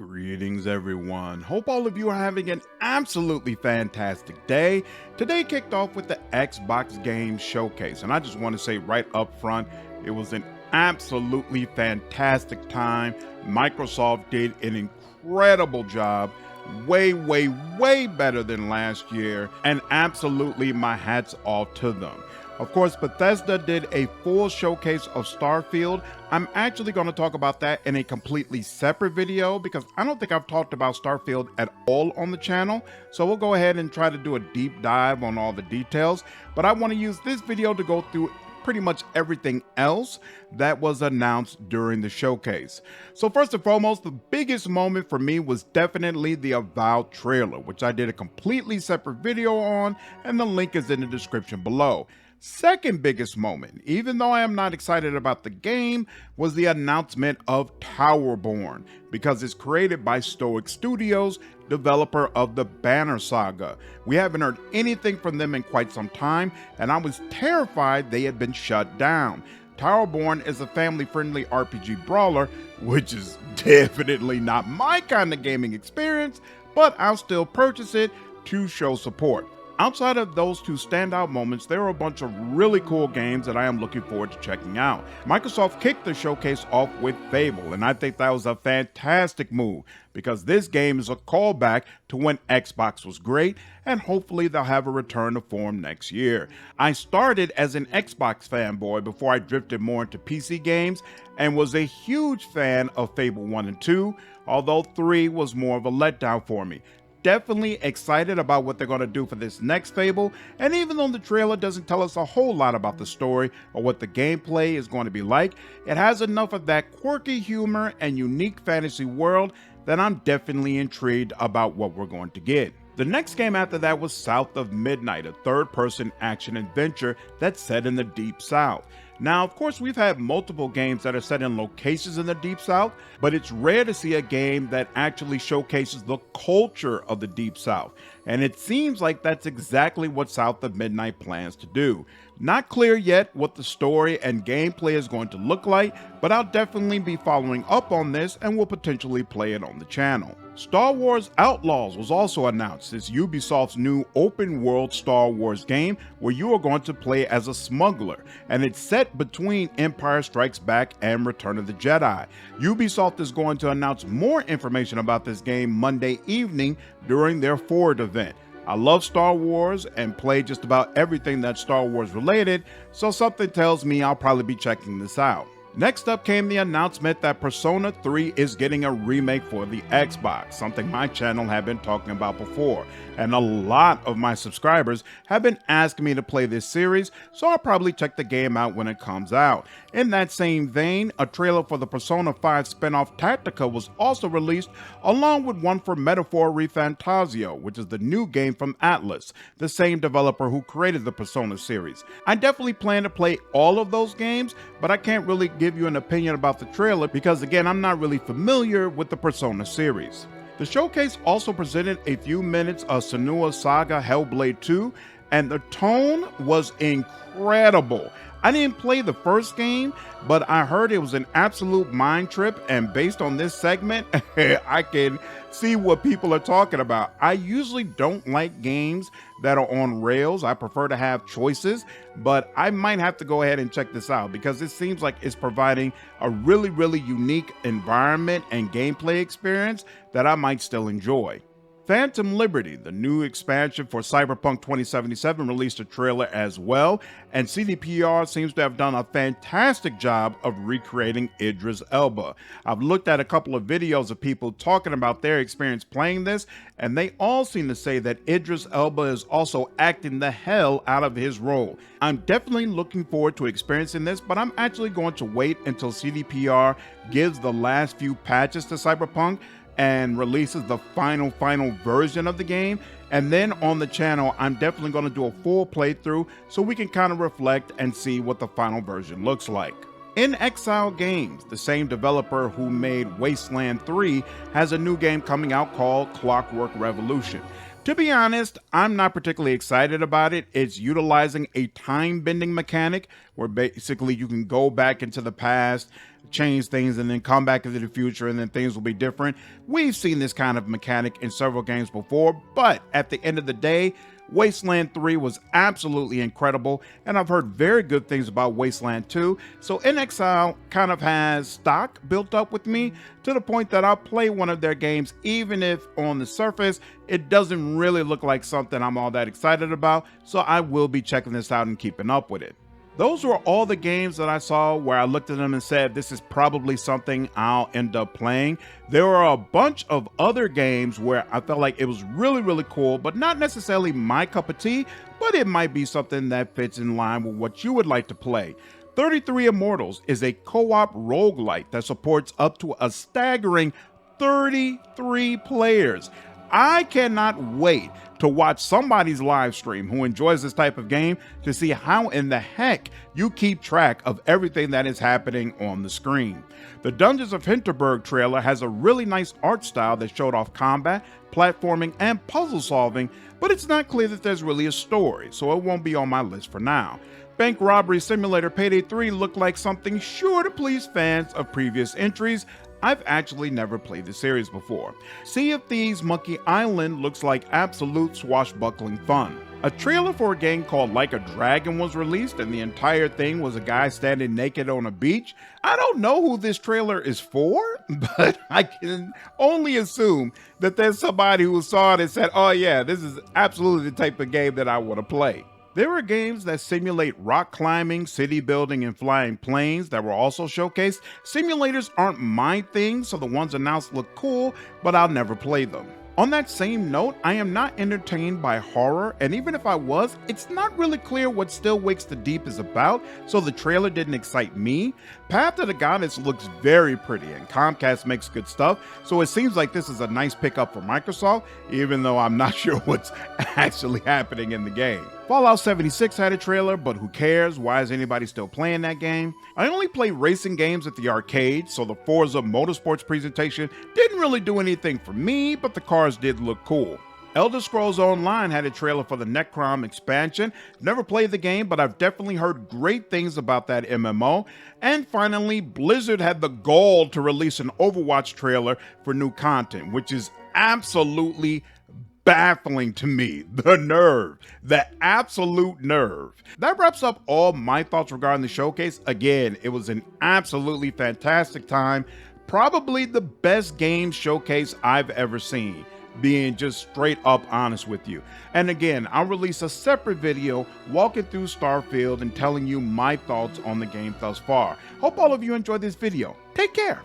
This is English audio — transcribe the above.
Greetings, everyone. Hope all of you are having an absolutely fantastic day. Today kicked off with the Xbox Game Showcase, and I just want to say right up front, it was an absolutely fantastic time. Microsoft did an incredible job, way better than last year, and absolutely my hat's off to them. Of course, Bethesda did a full showcase of Starfield. I'm actually going to talk about that in a completely separate video because I don't think I've talked about Starfield at all on the channel. So we'll go ahead and try to do a deep dive on all the details. But I want to use this video to go through pretty much everything else that was announced during the showcase. So first and foremost, the biggest moment for me was definitely the Avowed trailer, which I did a completely separate video on, and the link is in the description below. Second biggest moment, even though I am not excited about the game, was the announcement of Towerborn, because it's created by Stoic Studios, developer of the Banner Saga. We haven't heard anything from them in quite some time, and I was terrified they had been shut down. Towerborn is a family-friendly RPG brawler, which is definitely not my kind of gaming experience, but I'll still purchase it to show support. Outside of those two standout moments, there are a bunch of really cool games that I am looking forward to checking out. Microsoft kicked the showcase off with Fable, and I think that was a fantastic move because this game is a callback to when Xbox was great, and hopefully they'll have a return to form next year. I started as an Xbox fanboy before I drifted more into PC games and was a huge fan of Fable 1 and 2, although 3 was more of a letdown for me. Definitely excited about what they're going to do for this next Fable, and even though the trailer doesn't tell us a whole lot about the story or what the gameplay is going to be like, it has enough of that quirky humor and unique fantasy world that I'm definitely intrigued about what we're going to get. The next game after that was South of Midnight, a third-person action-adventure that's set in the Deep South. Now, of course, we've had multiple games that are set in locations in the Deep South, but it's rare to see a game that actually showcases the culture of the Deep South. And it seems like that's exactly what South of Midnight plans to do. Not clear yet what the story and gameplay is going to look like, but I'll definitely be following up on this and will potentially play it on the channel. Star Wars Outlaws was also announced. It's Ubisoft's new open-world Star Wars game where you are going to play as a smuggler, and it's set between Empire Strikes Back and Return of the Jedi. Ubisoft is going to announce more information about this game Monday evening during their Forward event. I love Star Wars and play just about everything that's Star Wars related, so something tells me I'll probably be checking this out. Next up came the announcement that Persona 3 is getting a remake for the Xbox, something my channel had been talking about before, and a lot of my subscribers have been asking me to play this series, so I'll probably check the game out when it comes out. In that same vein, a trailer for the Persona 5 spin-off Tactica was also released, along with one for Metaphor ReFantazio, which is the new game from Atlus, the same developer who created the Persona series. I definitely plan to play all of those games, but I can't really give you an opinion about the trailer because, again, I'm not really familiar with the Persona series. The showcase also presented a few minutes of Senua's Saga Hellblade 2, and the tone was incredible. I didn't play the first game, but I heard it was an absolute mind trip, and based on this segment, I can see what people are talking about. I usually don't like games that are on rails. I prefer to have choices, but I might have to go ahead and check this out because it seems like it's providing a really unique environment and gameplay experience that I might still enjoy. Phantom Liberty, the new expansion for Cyberpunk 2077, released a trailer as well, and CDPR seems to have done a fantastic job of recreating Idris Elba. I've looked at a couple of videos of people talking about their experience playing this, and they all seem to say that Idris Elba is also acting the hell out of his role. I'm definitely looking forward to experiencing this, but I'm actually going to wait until CDPR gives the last few patches to Cyberpunk and releases the final version of the game, and then on the channel I'm definitely going to do a full playthrough so we can kind of reflect and see what the final version looks like. inXile Games, the same developer who made Wasteland 3, has a new game coming out called Clockwork Revolution. To be honest, I'm not particularly excited about it. It's utilizing a time bending mechanic where basically you can go back into the past, change things, and then come back into the future, and then things will be different. We've seen this kind of mechanic in several games before, but at the end of the day, Wasteland 3 was absolutely incredible, and I've heard very good things about Wasteland 2, so inXile kind of has stock built up with me to the point that I'll play one of their games even if on the surface it doesn't really look like something I'm all that excited about, so I will be checking this out and keeping up with it. Those were all the games that I saw where I looked at them and said, this is probably something I'll end up playing. There were a bunch of other games where I felt like it was really cool, but not necessarily my cup of tea, but it might be something that fits in line with what you would like to play. 33 Immortals is a co-op roguelite that supports up to a staggering 33 players. I cannot wait to watch somebody's live stream who enjoys this type of game to see how in the heck you keep track of everything that is happening on the screen. The Dungeons of Hinterberg trailer has a really nice art style that showed off combat, platforming, and puzzle solving, but it's not clear that there's really a story, so it won't be on my list for now. Bank Robbery Simulator Payday 3 looked like something sure to please fans of previous entries. I've actually never played the series before. Sea of Thieves Monkey Island looks like absolute swashbuckling fun. A trailer for a game called Like a Dragon was released, and the entire thing was a guy standing naked on a beach. I don't know who this trailer is for, but I can only assume that there's somebody who saw it and said, oh yeah, this is absolutely the type of game that I want to play. There are games that simulate rock climbing, city building, and flying planes that were also showcased. Simulators aren't my thing, so the ones announced look cool, but I'll never play them. On that same note, I am not entertained by horror, and even if I was, it's not really clear what Still Wakes the Deep is about, so the trailer didn't excite me. Path to the Goddess looks very pretty, and Comcast makes good stuff, so it seems like this is a nice pickup for Microsoft, even though I'm not sure what's actually happening in the game. Fallout 76 had a trailer, but who cares? Why is anybody still playing that game? I only play racing games at the arcade, so the Forza Motorsports presentation didn't really do anything for me, but the cars did look cool. Elder Scrolls Online had a trailer for the Necrom expansion. Never played the game, but I've definitely heard great things about that MMO. And finally, Blizzard had the gall to release an Overwatch trailer for new content, which is absolutely baffling to me. The nerve, the absolute nerve. That wraps up all my thoughts regarding the showcase. Again, it was an absolutely fantastic time. Probably the best game showcase I've ever seen, being just straight up honest with you. And again, I'll release a separate video walking through Starfield and telling you my thoughts on the game thus far. Hope all of you enjoyed this video. Take care.